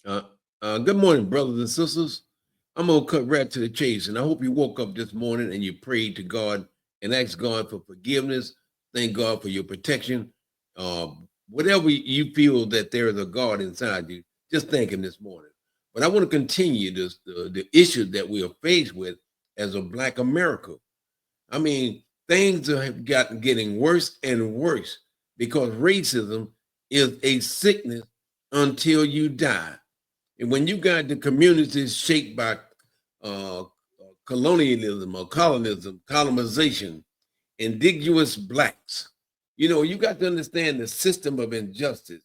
Uh, Good morning, brothers and sisters. I'm gonna cut right to the chase, and I hope you woke up this morning and you prayed to God and asked God for forgiveness. Thank God for your protection. Whatever you feel that there is a God inside you, just thank Him this morning. But I want to continue the issue that we are faced with as a Black America. I mean, things have gotten getting worse and worse because racism is a sickness until you die. And when you got the communities shaped by uh, colonialism or colonization, indigenous blacks, you got to understand the system of injustice.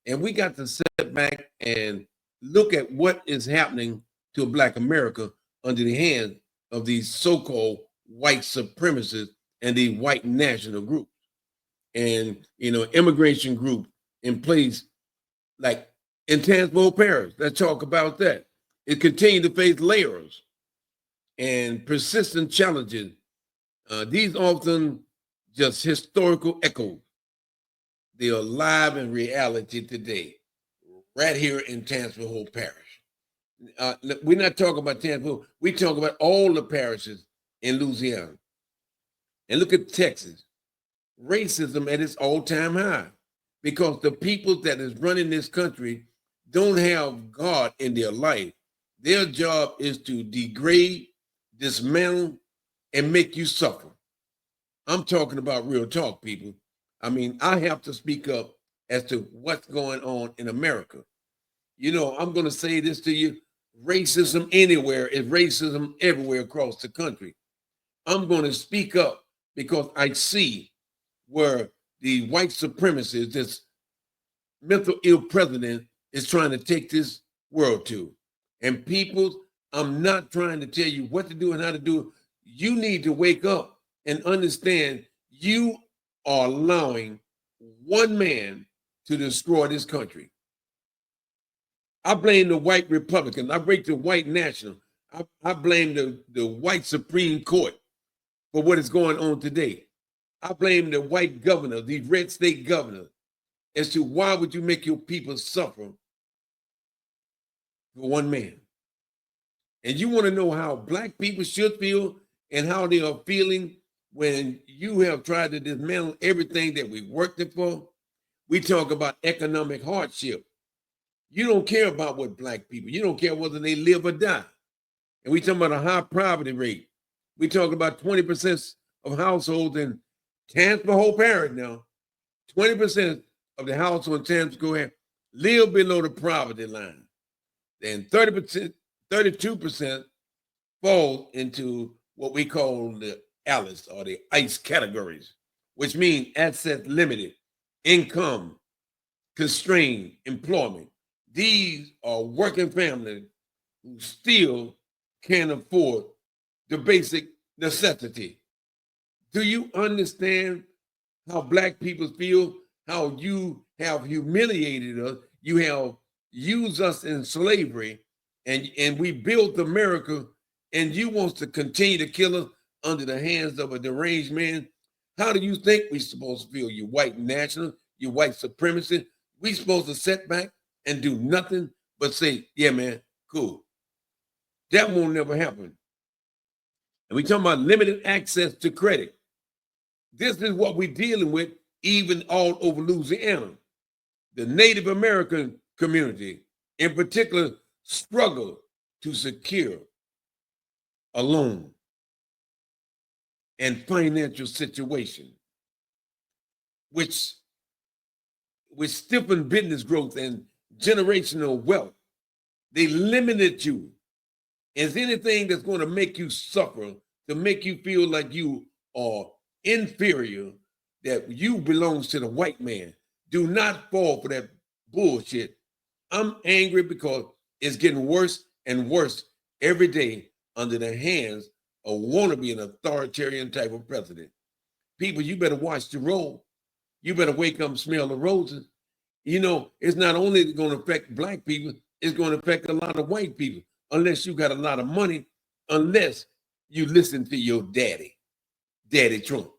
And we got to sit back and look at what is happening to Black America under the hands of these so-called white supremacists and these white national groups and immigration group in place like in Tangipahoa Parish. Let's talk about that. It continued to face layers and persistent challenges. These often just historical echoes. They are live in reality today, right here in Tangipahoa Parish. We're not talking about Tangipahoa. We talk about all the parishes in Louisiana. And look at Texas. Racism at its all-time high because the people that is running this country don't have God in their life. Their job is to degrade, dismantle, and make you suffer. I'm talking about real talk, people. I mean, I have to speak up as to what's going on in America. I'm going to say this to you. Racism anywhere is racism everywhere across the country. I'm going to speak up because I see where the white supremacists, this mental ill president, is trying to take this world to. And people, I'm not trying to tell you what to do and how to do it. You need to wake up and understand you are allowing one man to destroy this country. I blame the white Republicans. I break the white national. I blame the white Supreme Court for what is going on today. I blame the white governors, these red state governors, as to why would you make your people suffer for one man? And you want to know how Black people should feel and how they are feeling when you have tried to dismantle everything that we worked for? We talk about economic hardship. You don't care about what Black people, you don't care whether they live or die. And we talk about a high poverty rate. We talk about 20% of households in Tangipahoa Parish now. 20% of the households in Tangipahoa live below the poverty line. Then 30%, 32% fall into what we call the ALICE or the ICE categories, which mean asset limited, income constrained, employment. These are working families who still can't afford the basic necessity. Do you understand how Black people feel? How you have humiliated us? You have used us in slavery, and we built America, and you want to continue to kill us under the hands of a deranged man? How do you think we're supposed to feel? You white national, you white supremacy. We supposed to sit back and do nothing but say, yeah, man, cool. That won't never happen. And we talking about limited access to credit. This is what we're dealing with even all over Louisiana. The Native American community, in particular, struggle to secure a loan and financial situation, which stiffen business growth and generational wealth. They limited you. Is anything that's going to make you suffer, to make you feel like you are inferior, that you belongs to the white man. Do not fall for that bullshit. I'm angry because it's getting worse and worse every day under the hands of wannabe an authoritarian type of president. People, you better watch the roll. You better wake up and smell the roses. It's not only going to affect Black people, it's going to affect a lot of white people, unless you got a lot of money, unless you listen to your Daddy Trump.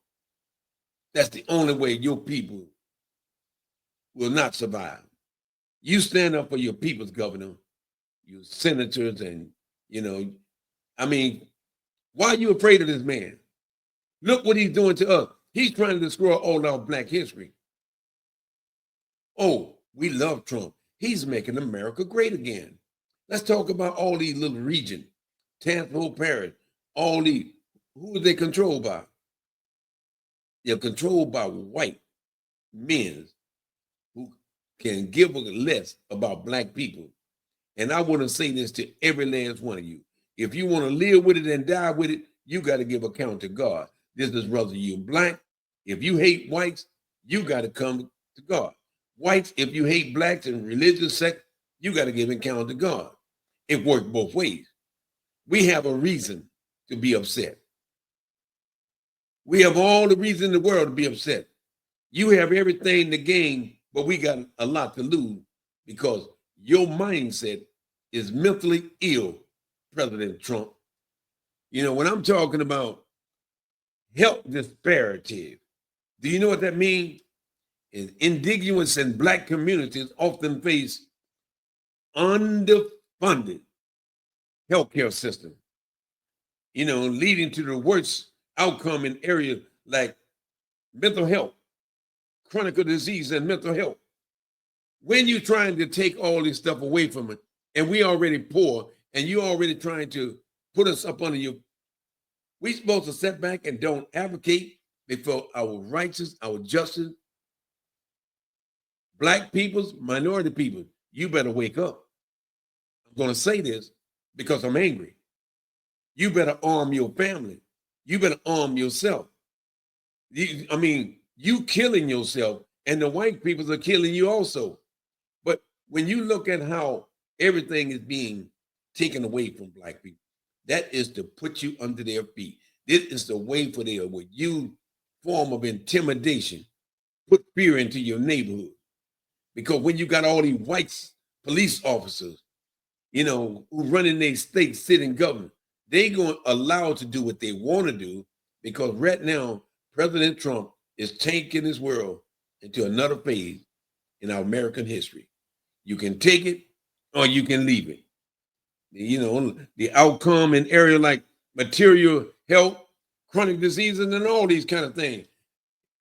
That's the only way your people will not survive. You stand up for your people's governor, your senators, and I mean, why are you afraid of this man? Look what he's doing to us. He's trying to destroy all our Black history. Oh, we love Trump. He's making America great again. Let's talk about all these little regions, Tangipahoa Parish, all these. Who are they controlled by? They're controlled by white men who can give a less about Black people. And I want to say this to every last one of you. If you want to live with it and die with it, you got to give account to God. This is whether you're Black. If you hate whites, you got to come to God. Whites, if you hate Blacks and religious sect, you got to give account to God. It works both ways. We have a reason to be upset. We have all the reason in the world to be upset. You have everything to gain, but we got a lot to lose because your mindset is mentally ill, President Trump. When I'm talking about health disparity, do you know what that means? Indigenous and Black communities often face underfunded healthcare system, leading to the worst outcome in areas like mental health, chronic disease, and mental health. When you're trying to take all this stuff away from it, and we already poor, and you're already trying to put us up under you, we supposed to sit back and don't advocate for our righteous, our justice. Black peoples, minority people, you better wake up. I'm going to say this because I'm angry. You better arm your family. You better arm yourself. You killing yourself, and the white peoples are killing you also. But when you look at how everything is being taken away from Black people, that is to put you under their feet. This is the way for them, with you form of intimidation, put fear into your neighborhood. Because when you got all these white police officers, who run in their state, sitting government, they going to allow to do what they want to do because right now, President Trump is taking this world into another phase in our American history. You can take it or you can leave it. The outcome in area like material health, chronic diseases, and all these kind of things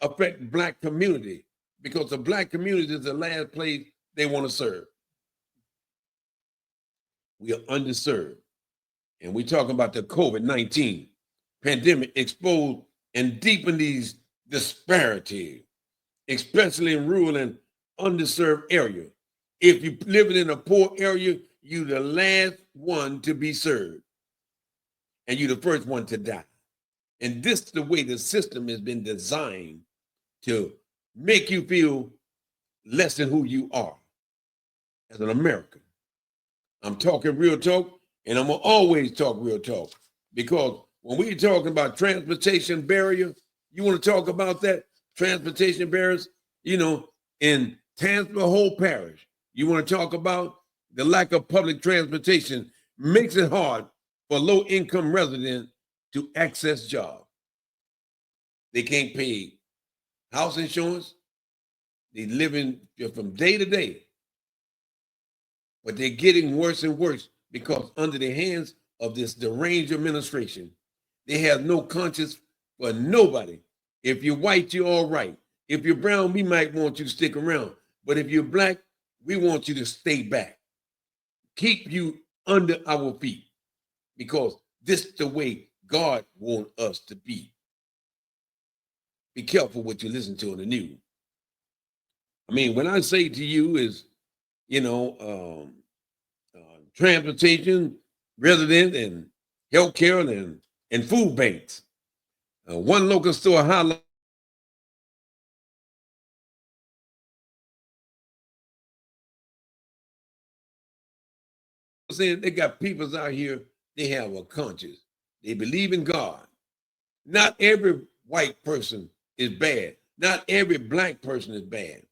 affect Black community because the Black community is the last place they want to serve. We are underserved. And we're talking about the COVID-19 pandemic exposed and deepened these disparities, especially in rural and underserved areas. If you live in a poor area, you're the last one to be served. And you're the first one to die. And this is the way the system has been designed to make you feel less than who you are as an American. I'm talking real talk, and I'm going to always talk real talk. Because when we're talking about transportation barrier, you want to talk about that? Transportation barriers, in Tangipahoa Parish, you want to talk about the lack of public transportation makes it hard for low-income residents to access jobs. They can't pay house insurance. They living from day to day. But they're getting worse and worse because under the hands of this deranged administration, they have no conscience for nobody. If you're white, you're all right. If you're brown, we might want you to stick around. But if you're Black, we want you to stay back. Keep you under our feet because this is the way God wants us to be. Be careful what you listen to in the news. When I say to you is, transportation, resident, and healthcare, and food banks. One local store highlighted saying they got people out here, they have a conscience. They believe in God. Not every white person is bad. Not every Black person is bad.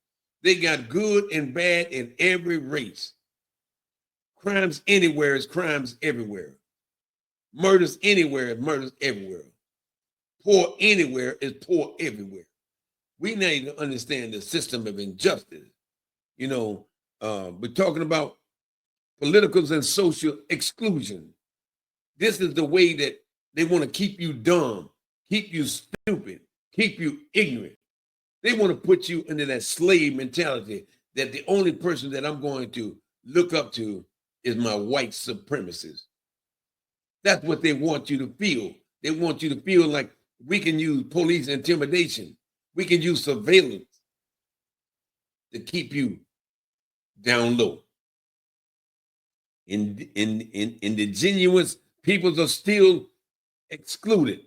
They got good and bad in every race. Crimes anywhere is crimes everywhere. Murders anywhere is murders everywhere. Poor anywhere is poor everywhere. We need to understand the system of injustice. we're talking about political and social exclusion. This is the way that they want to keep you dumb, keep you stupid, keep you ignorant. They want to put you into that slave mentality that the only person that I'm going to look up to is my white supremacist. That's what they want you to feel. They want you to feel like we can use police intimidation. We can use surveillance to keep you down low. Indigenous peoples are still excluded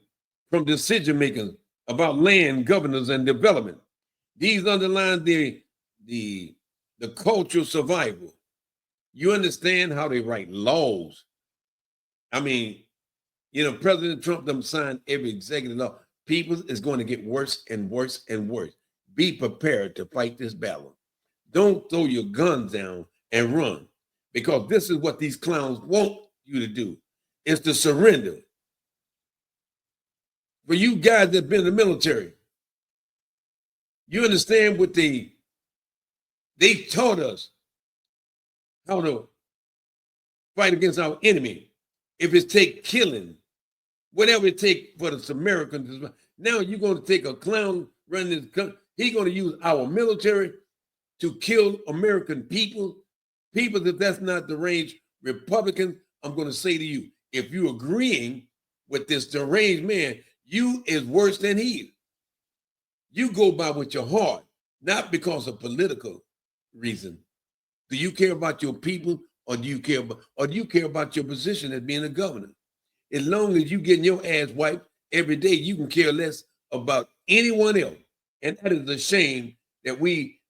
from decision making about land, governance, and development. These underline the cultural survival. You understand how they write laws. I mean, President Trump done signed every executive law. People is going to get worse and worse and worse. Be prepared to fight this battle. Don't throw your guns down and run, because this is what these clowns want you to do. It's to surrender. For you guys that have been in the military, you understand what they taught us how to fight against our enemy. If it take killing, whatever it take for the Americans. Now you're going to take a clown running this country. He's going to use our military to kill American people. People, if that's not deranged Republicans, I'm going to say to you, if you're agreeing with this deranged man, you is worse than he is. You go by with your heart, not because of political reason. Do you care about your people, or do you care about your position as being a governor? As long as you getting your ass wiped every day, you can care less about anyone else. And that is a shame that we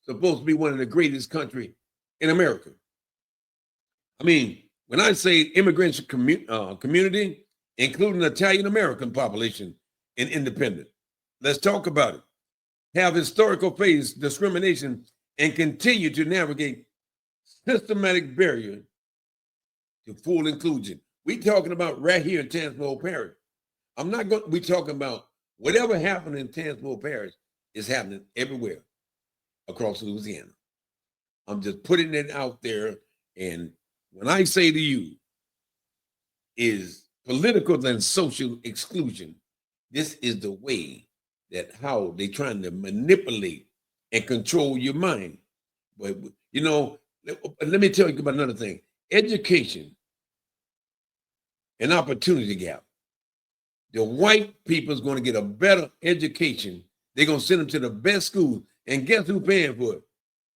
supposed to be one of the greatest country in America. I mean, when I say immigrant community, including the Italian American population in independent, let's talk about it. Have historical faced discrimination and continue to navigate systematic barrier to full inclusion. We talking about right here in Tangipahoa Parish. I'm not going to be talking about whatever happened in Tangipahoa Parish is happening everywhere across Louisiana. I'm just putting it out there. And when I say to you is political and social exclusion, this is the way that how they trying to manipulate and control your mind. But, let me tell you about another thing. Education, an opportunity gap. The white people is going to get a better education. They're going to send them to the best schools. And guess who's paying for it?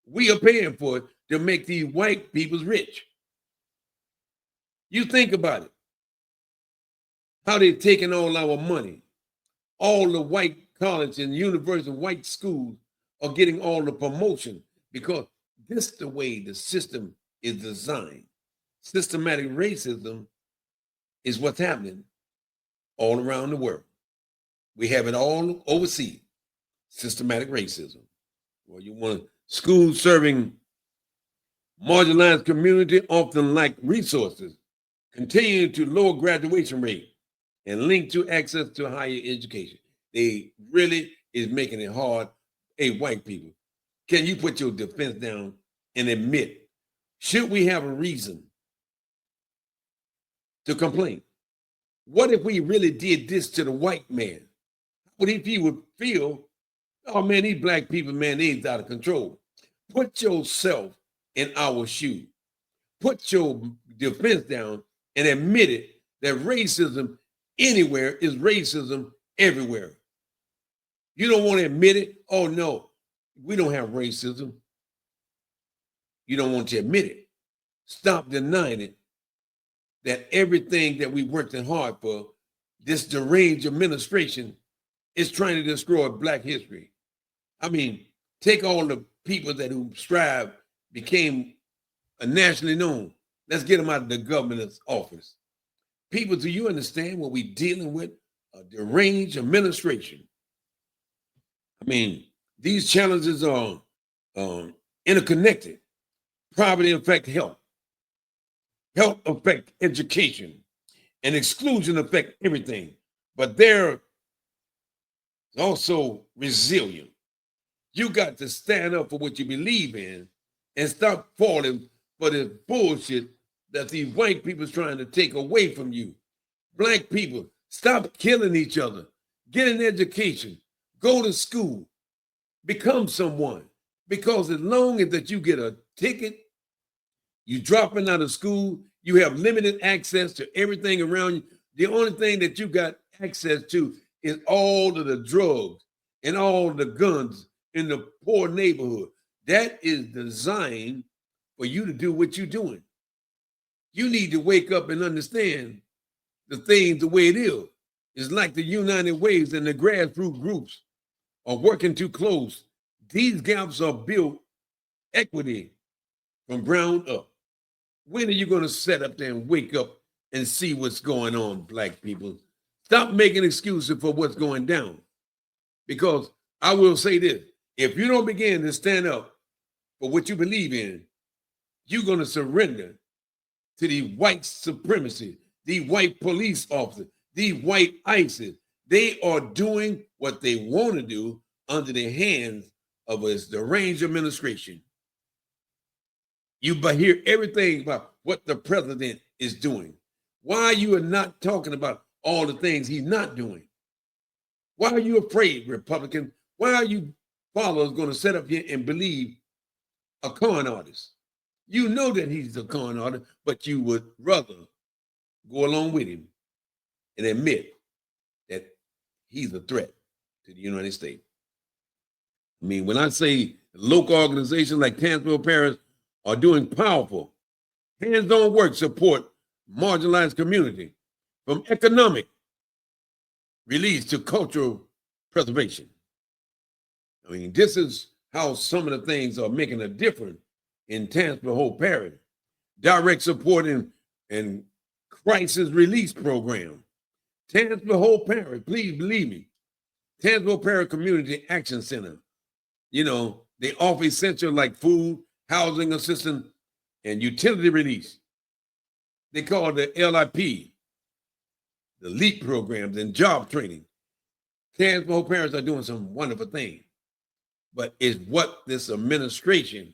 We are paying for it to make these white people rich. You think about it. How they're taking all our money. All the white colleges and university white schools are getting all the promotion because this is the way the system is designed. Systematic racism is what's happening all around the world. We have it all overseas. Systematic racism. Well, you want schools serving marginalized community often lack resources, continue to lower graduation rate, and link to access to higher education. They really is making it hard. Hey, white people, can you put your defense down and admit, should we have a reason to complain? What if we really did this to the white man? What if he would feel, oh man, these black people, man, they's out of control. Put yourself in our shoes. Put your defense down and admit it that racism anywhere is racism everywhere. You don't want to admit it? Oh no, we don't have racism. You don't want to admit it. Stop denying it. That everything that we worked hard for, this deranged administration is trying to destroy black history. I mean, take all the people that who strive, became nationally known. Let's get them out of the government's office. People, do you understand what we're dealing with? A deranged administration. I mean, these challenges are interconnected. Poverty affect health. Health affect education. And exclusion affect everything. But they're also resilient. You got to stand up for what you believe in and stop falling for this bullshit that these white people's trying to take away from you. Black people, stop killing each other. Get an education. Go to school. Become someone. Because as long as that you get a ticket, you dropping out of school, you have limited access to everything around you. The only thing that you got access to is all of the drugs and all the guns in the poor neighborhood. That is designed for you to do what you're doing. You need to wake up and understand the things the way it is. It's like the United Ways and the grassroots groups are working too close. These gaps are built equity from ground up. When are you going to set up there and wake up and see what's going on, black people? Stop making excuses for what's going down. Because I will say this, if you don't begin to stand up for what you believe in, you're going to surrender to the white supremacy, the white police officers, the white ISIS. They are doing what they want to do under the hands of a deranged administration. You hear everything about what the president is doing. Why you are not talking about all the things he's not doing? Why are you afraid, Republican? Why are you followers going to set up here and believe a con artist? You know that he's a con artist, but you would rather go along with him and admit that he's a threat to the United States. I mean, when I say local organizations like Tangipahoa Parish are doing powerful, hands-on work support marginalized community from economic release to cultural preservation. I mean, this is how some of the things are making a difference in Tangipahoa Parish. Direct support and crisis release program. Tangipahoa Parish, please believe me, Tangipahoa Parish Community Action Center. You know, they offer essential like food, housing assistance, and utility release. They call it the LIP, the LEAP programs and job training. Tangipahoa Parish are doing some wonderful things, but it's what this administration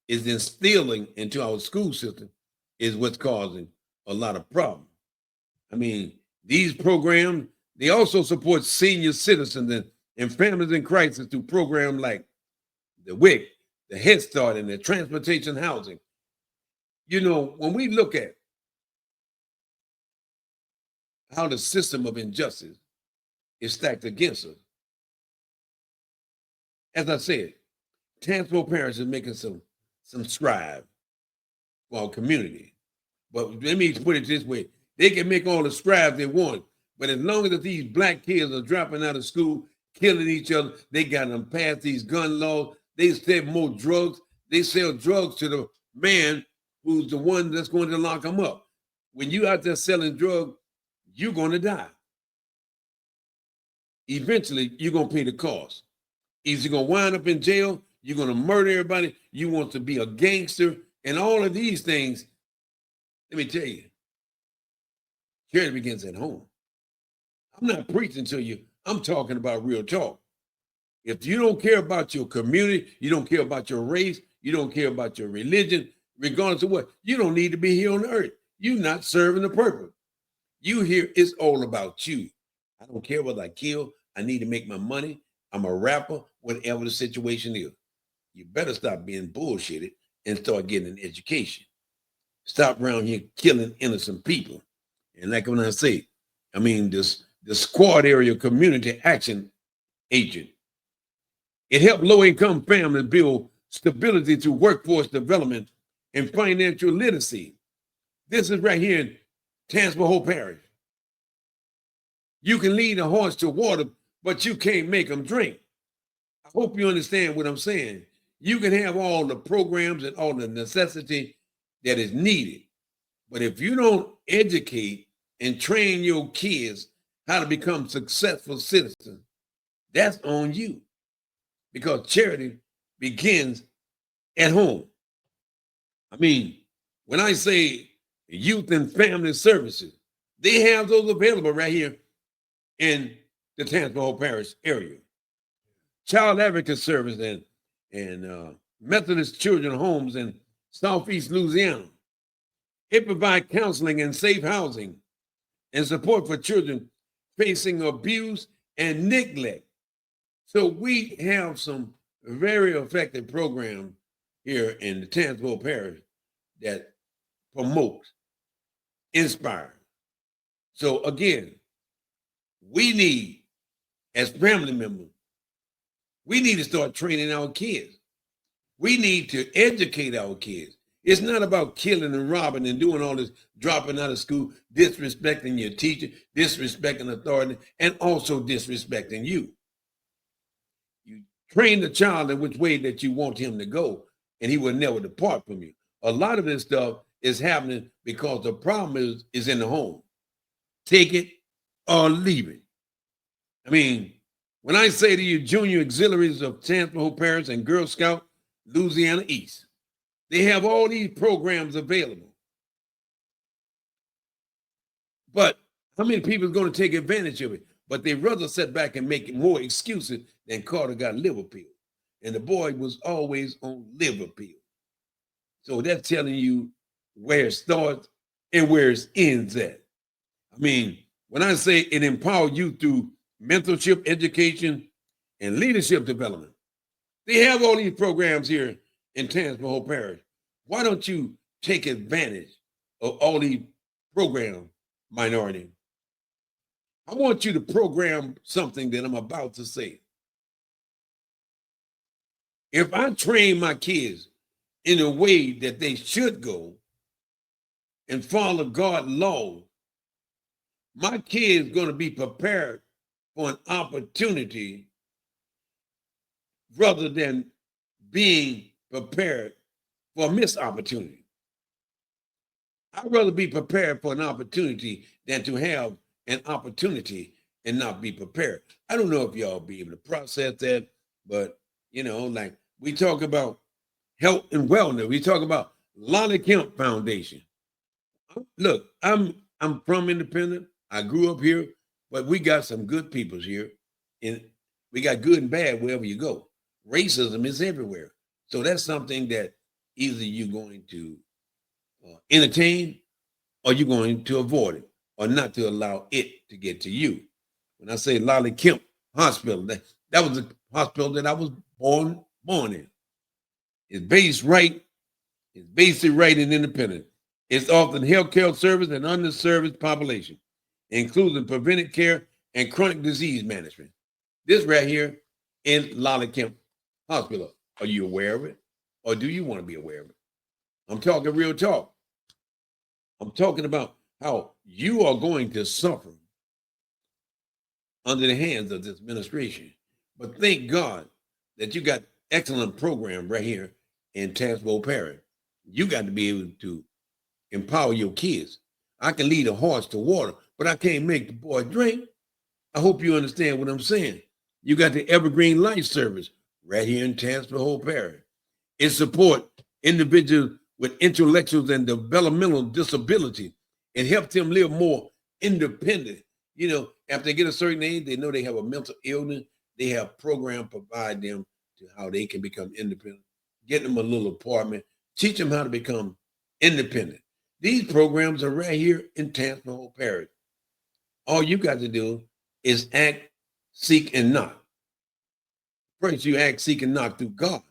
is instilling into our school system is what's causing a lot of problems. I mean, these programs, they also support senior citizens and families in crisis through programs like the WIC, the Head Start, and the transportation housing. You know, when we look at how the system of injustice is stacked against us, as I said, Tangipahoa Parish is making some strive for our community. But let me put it this way. They can make all the strides they want, but as long as these black kids are dropping out of school, killing each other, they got them past these gun laws, they sell more drugs, they sell drugs to the man who's the one that's going to lock them up. When you out there selling drugs, you're going to die. Eventually, you're going to pay the cost. Either you're going to wind up in jail, you're going to murder everybody, you want to be a gangster, and all of these things. Let me tell you, charity begins at home. I'm not preaching to you. I'm talking about real talk. If you don't care about your community, you don't care about your race, you don't care about your religion, regardless of what, you don't need to be here on the earth. You're not serving the purpose. You here, it's all about you. I don't care whether I kill. I need to make my money. I'm a rapper, whatever the situation is. You better stop being bullshitted and start getting an education. Stop around here killing innocent people. And like when I say, I mean, the squad area community action agent. It helped low-income families build stability through workforce development and financial literacy. This is right here in Tangipahoa Parish. You can lead a horse to water, but you can't make them drink. I hope you understand what I'm saying. You can have all the programs and all the necessity that is needed. But if you don't educate and train your kids how to become successful citizens, that's on you. Because charity begins at home. I mean, when I say youth and family services, they have those available right here in the Tangipahoa Parish area. Child advocate service and Methodist Children's Homes in Southeast Louisiana. It provides counseling and safe housing and support for children facing abuse and neglect. So we have some very effective programs here in the Tangipahoa Parish that promote, inspire. So again, we need, as family members, we need to start training our kids. We need to educate our kids. It's not about killing and robbing and doing all this, dropping out of school, disrespecting your teacher, disrespecting authority, and also disrespecting you. You train the child in which way that you want him to go, and he will never depart from you. A lot of this stuff is happening because the problem is in the home. Take it or leave it. I mean, when I say to you, junior auxiliaries of Tangipahoa Parish and Girl Scout, Louisiana East, they have all these programs available. But how many people are going to take advantage of it? But they rather sit back and make more excuses than Carter got liver pills. And the boy was always on liver pills. So that's telling you where it starts and where it ends at. I mean, when I say it empowers you through mentorship, education, and leadership development, they have all these programs here in Tangipahoa Parish. Why don't you take advantage of all these programs, minority? I want you to program something that I'm about to say. If I train my kids in a way that they should go and follow God's law, my kids going to be prepared for an opportunity rather than being prepared for a missed opportunity. I'd rather be prepared for an opportunity than to have an opportunity and not be prepared. I don't know if y'all be able to process that, but like we talk about health and wellness. We talk about Lonnie Kemp Foundation. Look, I'm from Independent. I grew up here, but we got some good peoples here, and we got good and bad wherever you go. Racism is everywhere, so that's something that either you're going to entertain or you're going to avoid it or not to allow it to get to you. When I say Lonnie Kemp Hospital, that was the hospital that I was born in. It's based right. It's basically right and independent. It's offering healthcare service and underserviced population, including preventive care and chronic disease management. This right here in Lonnie Kemp Hospital. Are you aware of it? Or do you want to be aware of it? I'm talking real talk. I'm talking about how you are going to suffer under the hands of this administration. But thank God that you got excellent program right here in Tangipahoa Parish. You got to be able to empower your kids. I can lead a horse to water, but I can't make the boy drink. I hope you understand what I'm saying. You got the Evergreen Life Service right here in Tangipahoa Parish. It supports individuals with intellectual and developmental disabilities. It helps them live more independent. After they get a certain age, they know they have a mental illness. They have programs provide them to how they can become independent. Get them a little apartment. Teach them how to become independent. These programs are right here in Tangipahoa Parish. All you got to do is act, seek, and knock. First, you act, seek, and knock through God.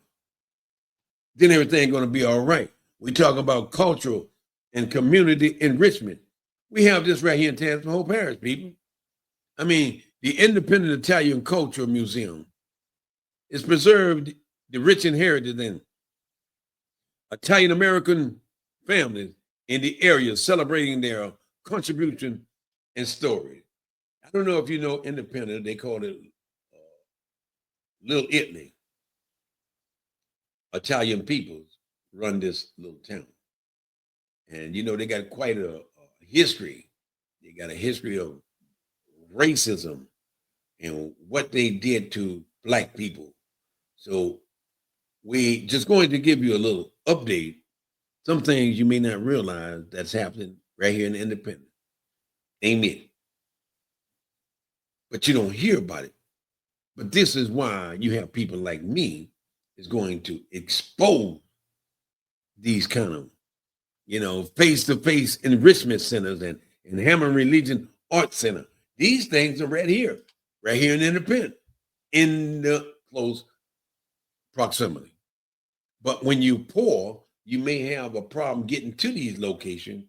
Then everything's going to be all right. We talk about cultural and community enrichment. We have this right here in Tangipahoa Parish, people. I mean, the Independent Italian Cultural Museum is preserved the rich inheritance in Italian American families in the area celebrating their contribution and story. I don't know if you know Independent, they call it Little Italy. Italian peoples run this little town. And they got quite a history. They got a history of racism and what they did to Black people. So we just going to give you a little update. Some things you may not realize that's happening right here in Independent. Amen. But you don't hear about it. But this is why you have people like me is going to expose these kind of, face-to-face enrichment centers and Hammond Religion Art Center. These things are right here in Independence, in the close proximity. But when you poor, you may have a problem getting to these locations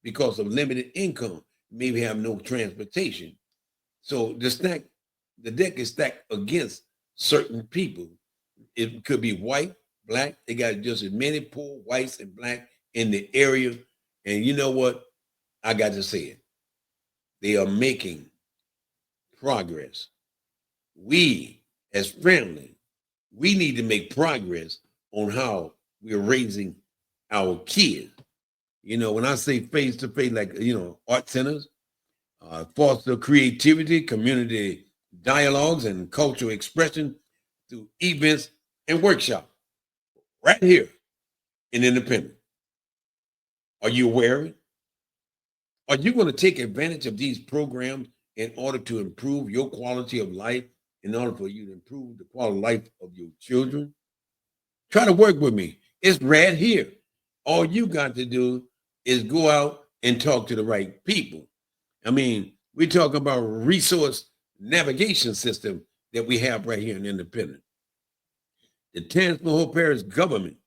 because of limited income. Maybe have no transportation. So the deck is stacked against certain people. It could be white, black. They got just as many poor whites and black in the area. And you know what? I got to say it. They are making progress. We, as family, we need to make progress on how we're raising our kids. When I say face to face, like, art centers, foster creativity, community dialogues, and cultural expression through events and workshops right here in Independence. Are you aware of it? Are you going to take advantage of these programs in order to improve your quality of life, in order for you to improve the quality of life of your children? Try to work with me. It's right here. All you got to do is go out and talk to the right people. I mean, we talk about resource navigation system that we have right here in Independence. The Tangipahoa Parish government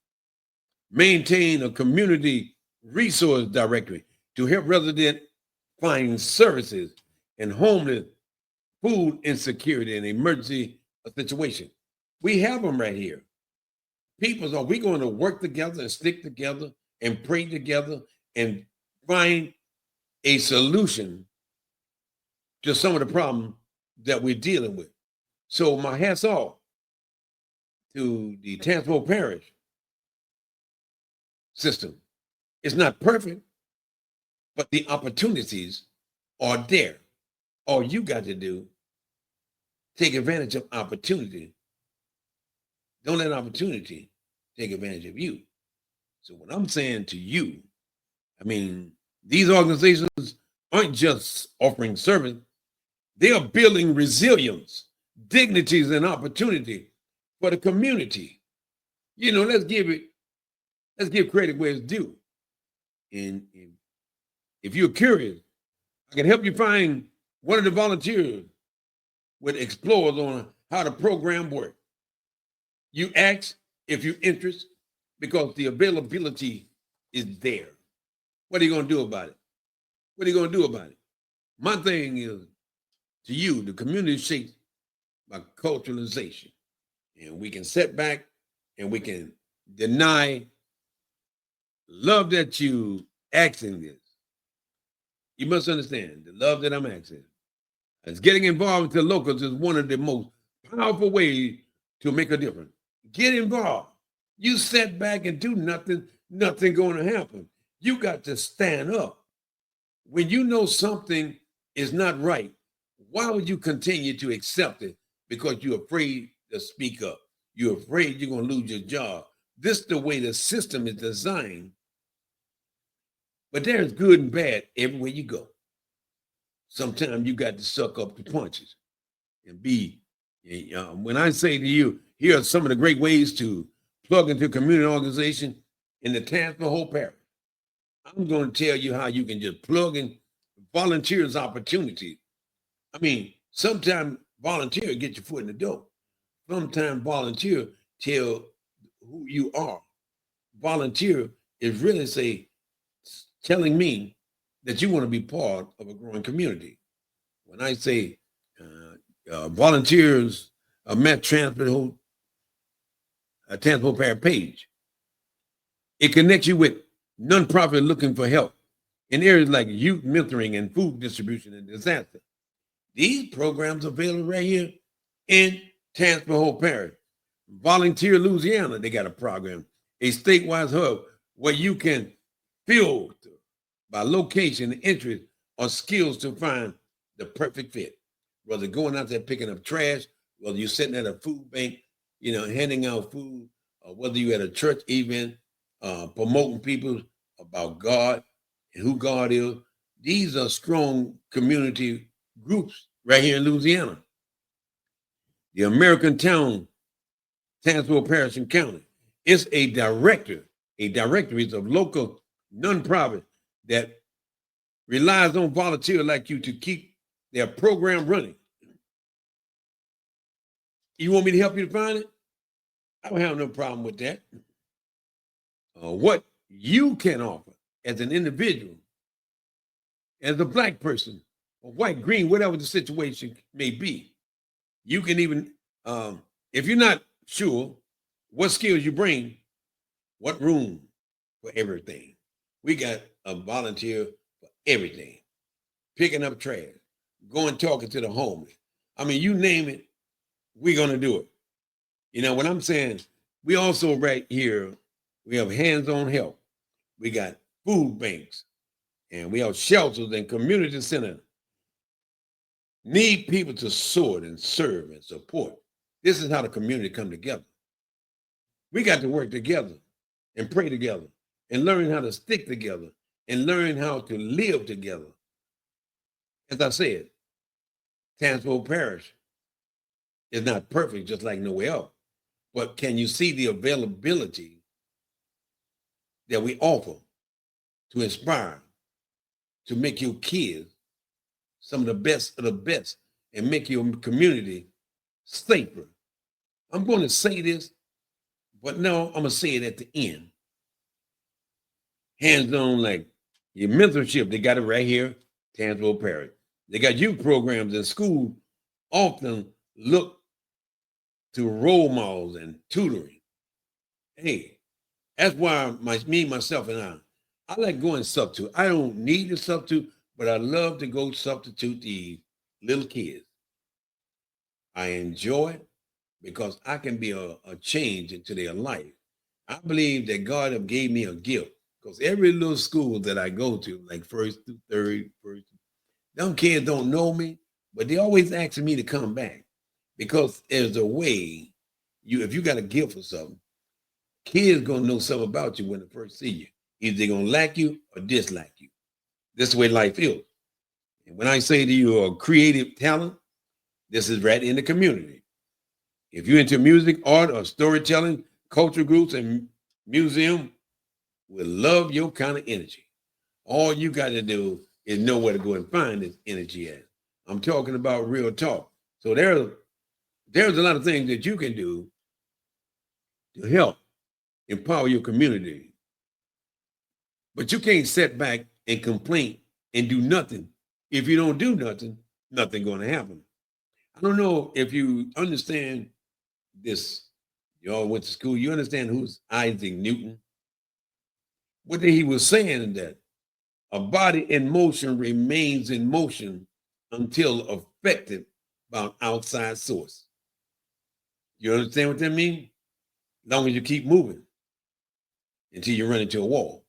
maintain a community resource directory to help residents find services and homeless, food insecurity, and emergency situation. We have them right here. People, are we going to work together and stick together and pray together and find a solution to some of the problems that we're dealing with? So my hats off to the Tangipahoa Parish system. It's not perfect, but the opportunities are there. All you got to do, take advantage of opportunity. Don't let opportunity take advantage of you. So what I'm saying to you, I mean, these organizations aren't just offering service, they are building resilience, dignities, and opportunity for the community. Let's give credit where it's due. And if you're curious, I can help you find one of the volunteers with explorers on how the program works. You ask if you're interested because the availability is there. What are you going to do about it? What are you going to do about it? My thing is, to you, the community is shaped by culturalization. And we can set back and we can deny. Love that you asking this. You must understand the love that I'm asking. As getting involved with the locals is one of the most powerful ways to make a difference. Get involved. You sit back and do nothing going to happen. You got to stand up. When you know something is not right, why would you continue to accept it? Because you're afraid to speak up. You're afraid you're going to lose your job. This is the way the system is designed. But there's good and bad everywhere you go. Sometimes you got to suck up the punches and be. When I say to you, here are some of the great ways to plug into a community organization in the Tangipahoa Parish. I'm going to tell you how you can just plug in volunteers' opportunity. I mean, sometimes volunteer get your foot in the door. Sometimes volunteer tell who you are. Volunteer is really telling me that you want to be part of a growing community. When I say volunteers, Met Tangipahoa Parish page, it connects you with nonprofit looking for help in areas like youth mentoring and food distribution and disaster. These programs are available right here in Tangipahoa Parish. Volunteer Louisiana, they got a program, a statewide hub where you can filter by location, interest, or skills to find the perfect fit. Whether going out there picking up trash, whether you're sitting at a food bank, handing out food, or whether you're at a church event, promoting people about God and who God is. These are strong community groups right here in Louisiana. The American Town Tangipahoa Parish and County. It's a directory of local nonprofit that relies on volunteers like you to keep their program running. You want me to help you to find it? I don't have no problem with that. What you can offer as an individual, as a black person, or white, green, whatever the situation may be, you can even, if you're not sure what skills you bring, what room for everything. We got a volunteer for everything. Picking up trash, going talking to the homeless. I mean, you name it, we're gonna do it. You know what I'm saying? We also right here, we have hands-on help. We got food banks, and we have shelters and community centers. Need people to sort and serve and support. This is how the community come together. We got to work together and pray together and learn how to stick together and learn how to live together. As I said, Tangipahoa Parish is not perfect, just like nowhere else. But can you see the availability that we offer to inspire, to make your kids some of the best and make your community safer? I'm going to say this, but no, I'm going to say it at the end. Hands on, like your mentorship, they got it right here, Tangipahoa Parish. They got youth programs in school, often look to role models and tutoring. Hey, that's why myself, and I like going substitute. I don't need a substitute, but I love to go substitute the little kids. I enjoy it because I can be a change into their life. I believe that God have gave me a gift because every little school that I go to, like first through third, them kids don't know me, but they always asking me to come back because there's a way if you got a gift for something, kids gonna know something about you when they first see you. Either they're gonna like you or dislike you. This is the way life is. And when I say to you a creative talent, this is right in the community. If you're into music, art, or storytelling, culture groups and museum will love your kind of energy. All you got to do is know where to go and find this energy at. I'm talking about real talk. So there's a lot of things that you can do to help empower your community. But you can't sit back and complain and do nothing. If you don't do nothing, nothing going to happen. I don't know if you understand this. You all went to school. You understand who's Isaac Newton? What he was saying that a body in motion remains in motion until affected by an outside source. You understand what that means? As long as you keep moving until you run into a wall.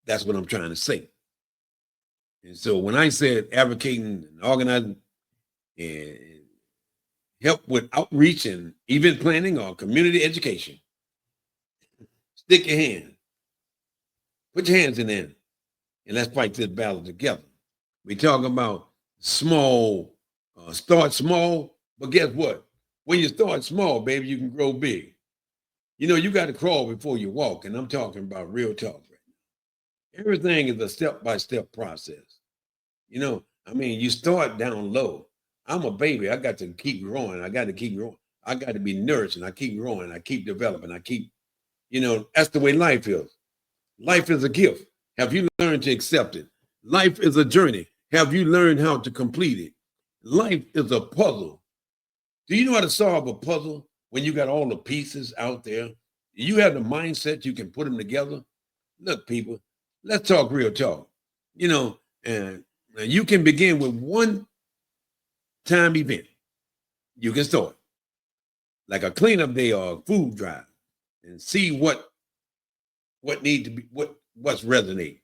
That's what I'm trying to say. And so when I said advocating and organizing and help with outreach and event planning or community education, stick your hand. Put your hands in there and let's fight this battle together. We talk about small, start small, but guess what? When you start small, baby, you can grow big. You know, you got to crawl before you walk, and I'm talking about real talk right now. Everything is a step-by-step process. You know, I mean, you start down low. I'm a baby. I got to keep growing. I got to keep growing. I got to be nourished, and I keep growing. I keep developing. I keep, that's the way life is. Life is a gift. Have you learned to accept it? Life is a journey. Have you learned how to complete it? Life is a puzzle. Do you know how to solve a puzzle when you got all the pieces out there? You have the mindset, you can put them together. Look, people, let's talk real talk. And you can begin with one time event. You can start like a cleanup day or a food drive and see what need to be, what's resonating.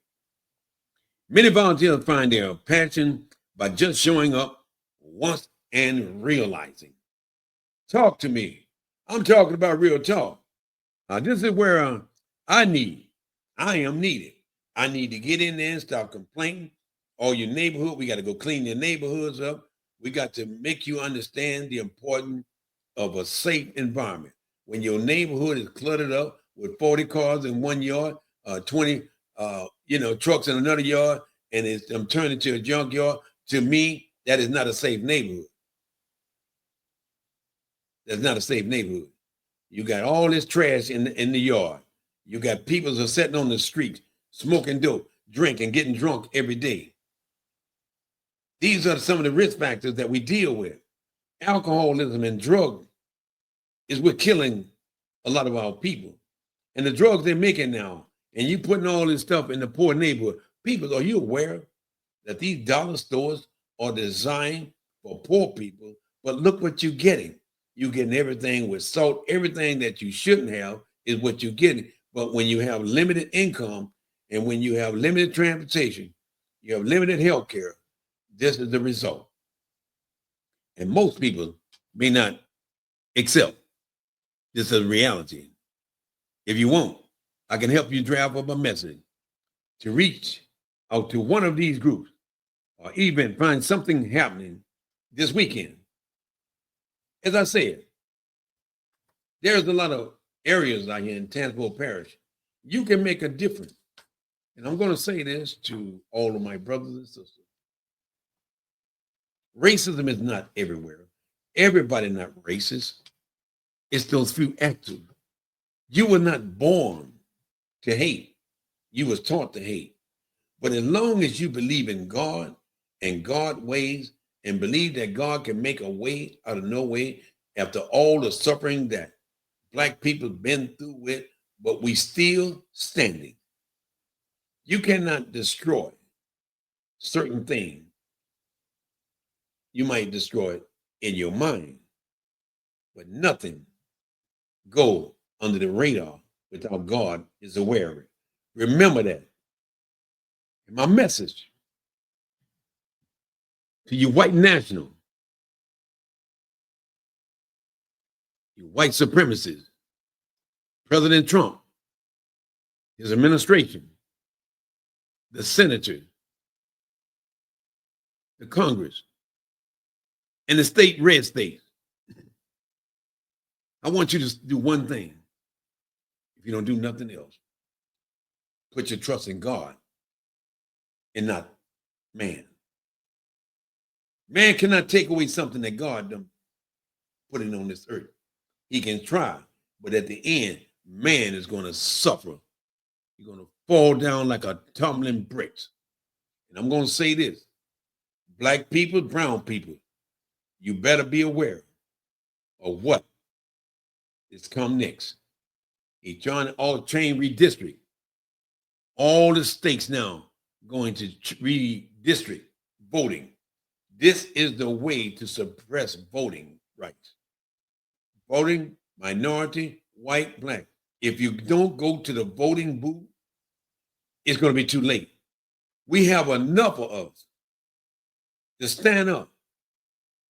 Many volunteers find their passion by just showing up once and realizing. Talk to me. I'm talking about real talk. This is where I am needed. I need to get in there and stop complaining. All your neighborhood, we got to go clean your neighborhoods up. We got to make you understand the importance of a safe environment. When your neighborhood is cluttered up with 40 cars in one yard, 20 trucks in another yard, and it's turned into a junkyard, to me, that is not a safe neighborhood. That's not a safe neighborhood. You got all this trash in the yard. You got people that are sitting on the street, smoking dope, drinking, getting drunk every day. These are some of the risk factors that we deal with. Alcoholism and drug is what's killing a lot of our people. And the drugs they're making now, and you putting all this stuff in the poor neighborhood. People, are you aware that these dollar stores are designed for poor people? But look what you're getting. You're getting everything with salt. Everything that you shouldn't have is what you're getting. But when you have limited income and when you have limited transportation, you have limited health care, this is the result. And most people may not accept this as reality. If you want, I can help you draft up a message to reach out to one of these groups, or even find something happening this weekend. As I said, there's a lot of areas out here in Tangipahoa Parish. You can make a difference. And I'm going to say this to all of my brothers and sisters. Racism is not everywhere. Everybody not racist. It's those few active. You were not born to hate. You was taught to hate. But as long as you believe in God and God ways and believe that God can make a way out of no way after all the suffering that Black people been through with, but we still standing. You cannot destroy certain things. You might destroy it in your mind, but nothing go under the radar without God is aware of it. Remember that. And my message to you white national, you white supremacists, President Trump, his administration, the senator, the Congress, and the red states. I want you to do one thing. If you don't do nothing else, put your trust in God and not man. Man cannot take away something that God done put it on this earth. He can try, but at the end, man is going to suffer. You're going to fall down like a tumbling bricks. And I'm going to say this. Black people, brown people, you better be aware of what is come next. He's trying to all chain redistrict. All the states now going to redistrict voting. This is the way to suppress voting rights. Voting, minority, white, Black. If you don't go to the voting booth, it's going to be too late. We have enough of us to stand up.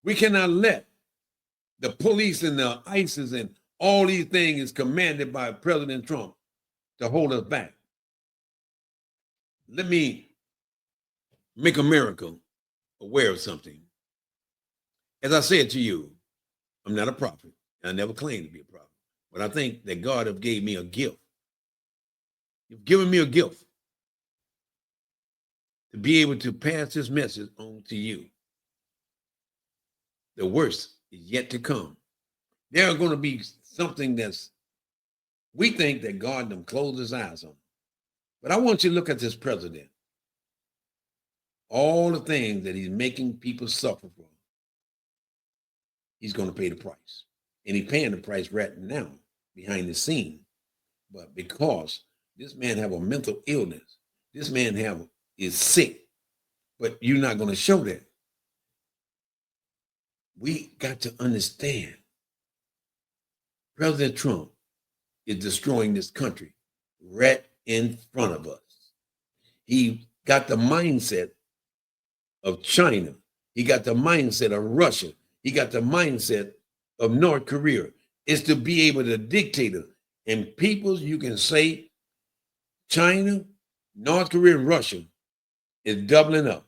We cannot let the police and the ISIS and all these things commanded by President Trump to hold us back. Let me make America aware of something. As I said to you, I'm not a prophet. I never claimed to be a prophet. But I think that God have gave me a gift. You've given me a gift to be able to pass this message on to you. The worst is yet to come. There are going to be something we think that God done closed his eyes on. But I want you to look at this president. All the things that he's making people suffer from. He's going to pay the price. And he's paying the price right now behind the scene. But because this man have a mental illness, this man is sick, but you're not going to show that. We got to understand President Trump is destroying this country right in front of us. He got the mindset of China. He got the mindset of Russia. He got the mindset of North Korea. Is to be able to dictate it. And peoples, you can say China, North Korea, and Russia is doubling up.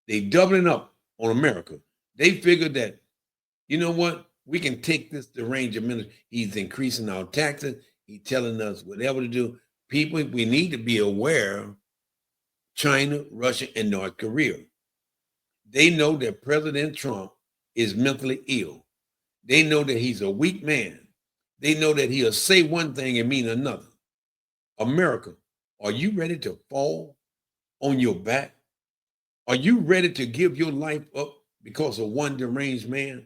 They doubling up on America. They figured that, you know what? We can take this deranged administration. He's increasing our taxes. He's telling us whatever to do. People, we need to be aware China, Russia, and North Korea. They know that President Trump is mentally ill. They know that he's a weak man. They know that he'll say one thing and mean another. America, are you ready to fall on your back? Are you ready to give your life up because of one deranged man?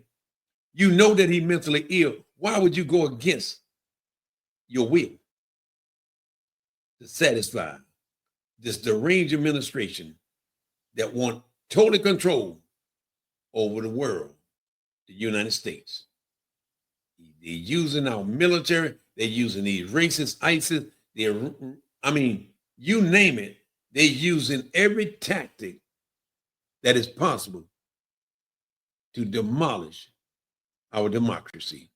You know that he's mentally ill. Why would you go against your will to satisfy this deranged administration that want total control over the world, the United States? They're using our military. They're using these racist ISIS. You name it. They're using every tactic that is possible to demolish our democracy.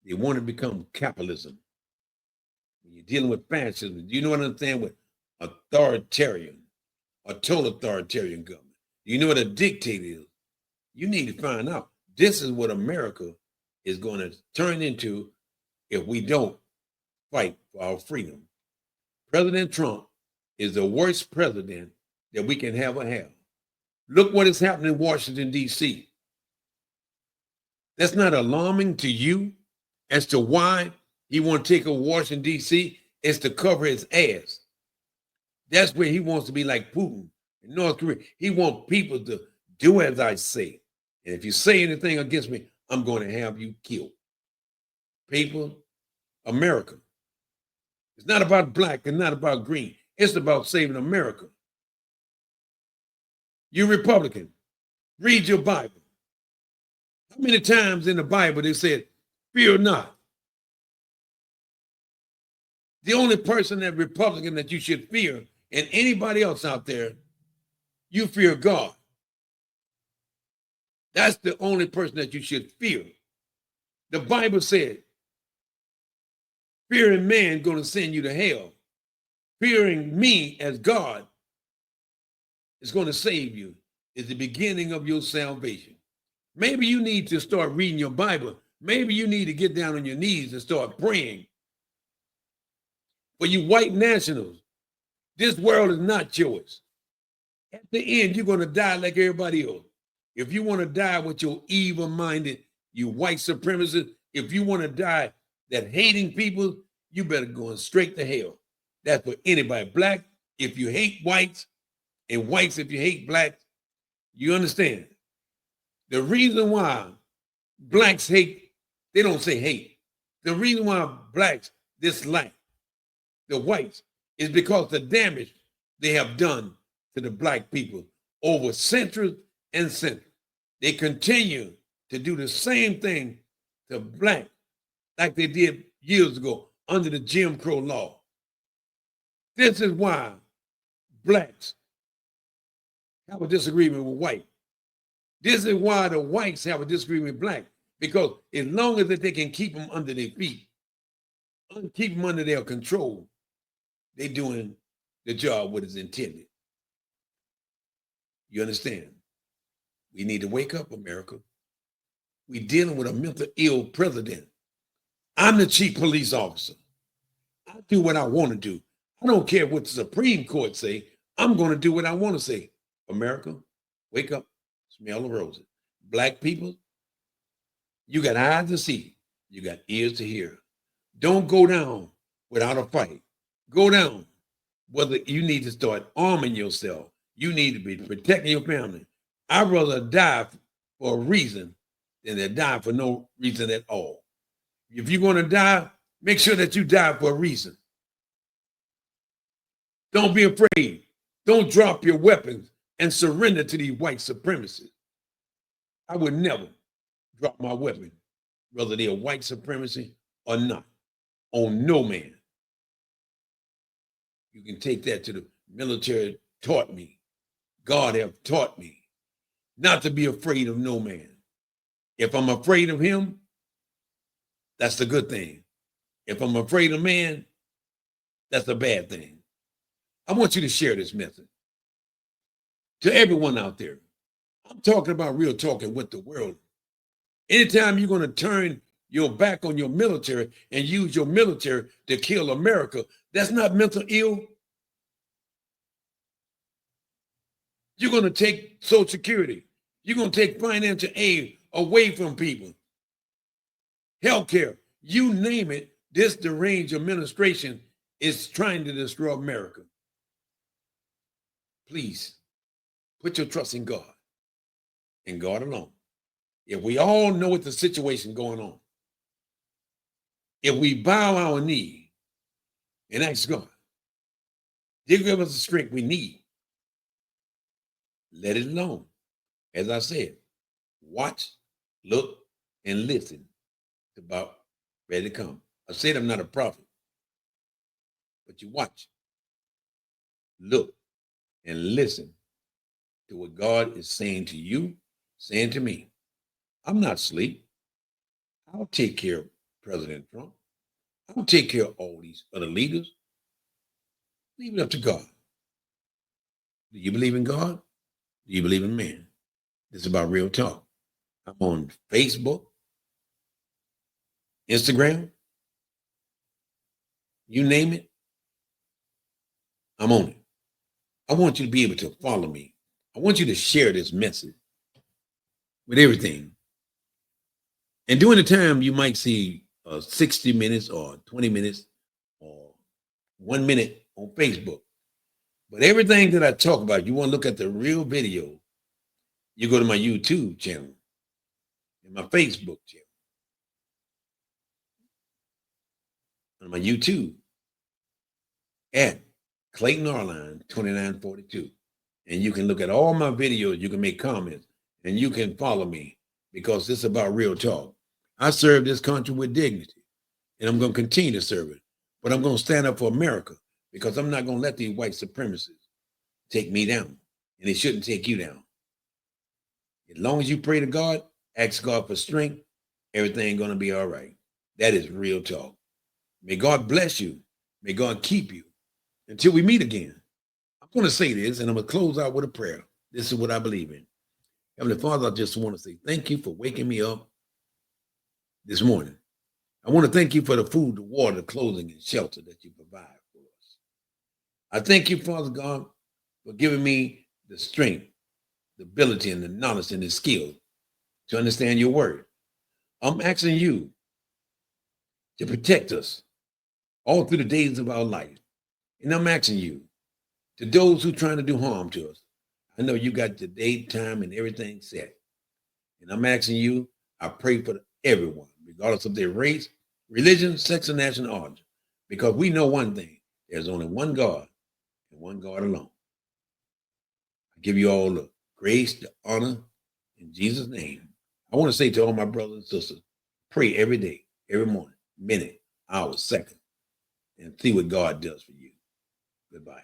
They want to become capitalism. When you're dealing with fascism, do you know what I'm saying with authoritarian, a total authoritarian government? Do you know what a dictator is? You need to find out. This is what America is going to turn into if we don't fight for our freedom. President Trump is the worst president that we can ever have. Look what is happening in Washington, D.C. That's not alarming to you as to why he want to take over Washington, D.C. It's to cover his ass. That's where he wants to be like Putin in North Korea. He wants people to do as I say. And if you say anything against me, I'm going to have you killed. People, America. It's not about black and not about green. It's about saving America. You Republican, read your Bible. How many times in the Bible they said, fear not? The only person that Republican that you should fear, and anybody else out there, you fear God. That's the only person that you should fear. The Bible said, fearing man going to send you to hell. Fearing me as God is going to save you. Is the beginning of your salvation. Maybe you need to start reading your Bible. Maybe you need to get down on your knees and start praying. For you white nationals, this world is not yours. At the end, you're going to die like everybody else. If you want to die with your evil-minded, you white supremacists, if you want to die that hating people, you better go straight to hell. That's for anybody. Black, if you hate whites, and whites if you hate blacks, you understand. The reason why blacks hate, they don't say hate. The reason why blacks dislike the whites is because the damage they have done to the black people over centuries and centuries. They continue to do the same thing to black like they did years ago under the Jim Crow law. This is why blacks have a disagreement with white. This is why the whites have a disagreement with black, because as long as they can keep them under their feet, keep them under their control, they're doing the job what is intended. You understand? We need to wake up, America. We're dealing with a mental ill president. I'm the chief police officer. I do what I want to do. I don't care what the Supreme Court say. I'm going to do what I want to say. America, wake up, smell the roses. Black people, you got eyes to see. You got ears to hear. Don't go down without a fight. Go down. Whether you need to start arming yourself, you need to be protecting your family. I'd rather die for a reason than to die for no reason at all. If you're going to die, make sure that you die for a reason. Don't be afraid. Don't drop your weapons and surrender to these white supremacists. I would never drop my weapon, whether they're white supremacy or not, on no man. You can take that to the military taught me. God have taught me not to be afraid of no man. If I'm afraid of him, that's the good thing. If I'm afraid of man, that's the bad thing. I want you to share this message to everyone out there. I'm talking about real talking with the world. Anytime you're going to turn your back on your military and use your military to kill America, that's not mental ill. You're going to take Social Security. You're going to take financial aid away from people. Healthcare, you name it, this deranged administration is trying to destroy America. Please put your trust in God and God alone. If we all know what the situation going on, if we bow our knee and ask God, He'll give us the strength we need. Let it alone. As I said, watch, look, and listen. It's about ready to come. I said I'm not a prophet, but you watch, look, and listen to what God is saying to you, saying to me. I'm not asleep. I'll take care of President Trump. I'll take care of all these other leaders. Leave it up to God. Do you believe in God? Do you believe in man? This is about real talk. I'm on Facebook, Instagram, you name it, I'm on it. I want you to be able to follow me. I want you to share this message with everything. And during the time, you might see 60 minutes or 20 minutes or 1 minute on Facebook. But everything that I talk about, you want to look at the real video, you go to my YouTube channel and my Facebook channel. On my YouTube at Clayton Arline 2942. And you can look at all my videos, you can make comments, and you can follow me because this is about real talk. I serve this country with dignity, and I'm going to continue to serve it. But I'm going to stand up for America because I'm not going to let these white supremacists take me down, and they shouldn't take you down. As long as you pray to God, ask God for strength, everything going to be all right. That is real talk. May God bless you. May God keep you until we meet again. I'm going to say this, and I'm going to close out with a prayer. This is what I believe in. Heavenly Father, I just want to say thank you for waking me up this morning. I want to thank you for the food, the water, the clothing, and shelter that you provide for us. I thank you, Father God, for giving me the strength, the ability, and the knowledge and the skill to understand your word. I'm asking you to protect us all through the days of our life. And I'm asking you, to those who are trying to do harm to us, I know you got the date, time, and everything set. And I'm asking you, I pray for everyone, regardless of their race, religion, sex, or national origin, because we know one thing, there's only one God and one God alone. I give you all the grace, the honor, in Jesus' name. I want to say to all my brothers and sisters, pray every day, every morning, minute, hour, second, and see what God does for you. Goodbye.